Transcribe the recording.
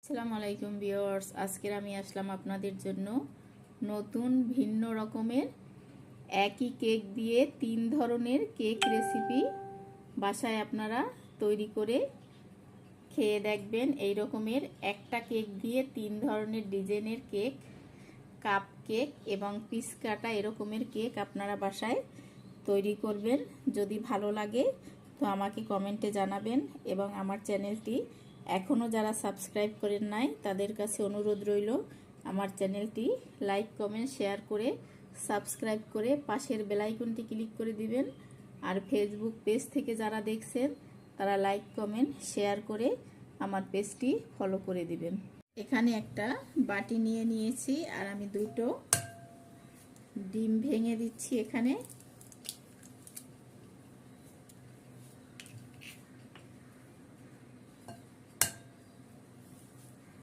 আসসালামু আলাইকুম ভিউয়ার্স, আজকের আমি আসলাম আপনাদের জন্য নতুন ভিন্ন রকমের একই কেক দিয়ে 3 ধরনের কেক রেসিপি বাসায় আপনারা তৈরি করে খেয়ে দেখবেন। এই রকমের একটা কেক দিয়ে 3 ধরনের ডিজাইনের কেক, কাপ কেক এবং পিস কাটা এরকমের কেক আপনারা বাসায় তৈরি করবেন। যদি ভালো লাগে তো আমাকে কমেন্টে জানাবেন এবং আমার চ্যানেলটি এখনও যারা সাবস্ক্রাইব করেন নাই তাদের কাছে অনুরোধ রইল আমার চ্যানেলটি লাইক কমেন্ট শেয়ার করে সাবস্ক্রাইব করে পাশের বেল আইকনটি ক্লিক করে দিবেন। আর ফেসবুক পেজ থেকে যারা দেখছেন তারা লাইক কমেন্ট শেয়ার করে আমার পেজটি ফলো করে দিবেন। এখানে একটা বাটি নিয়ে নিয়েছি আর আমি দুটো ডিম ভেঙে দিচ্ছি এখানে।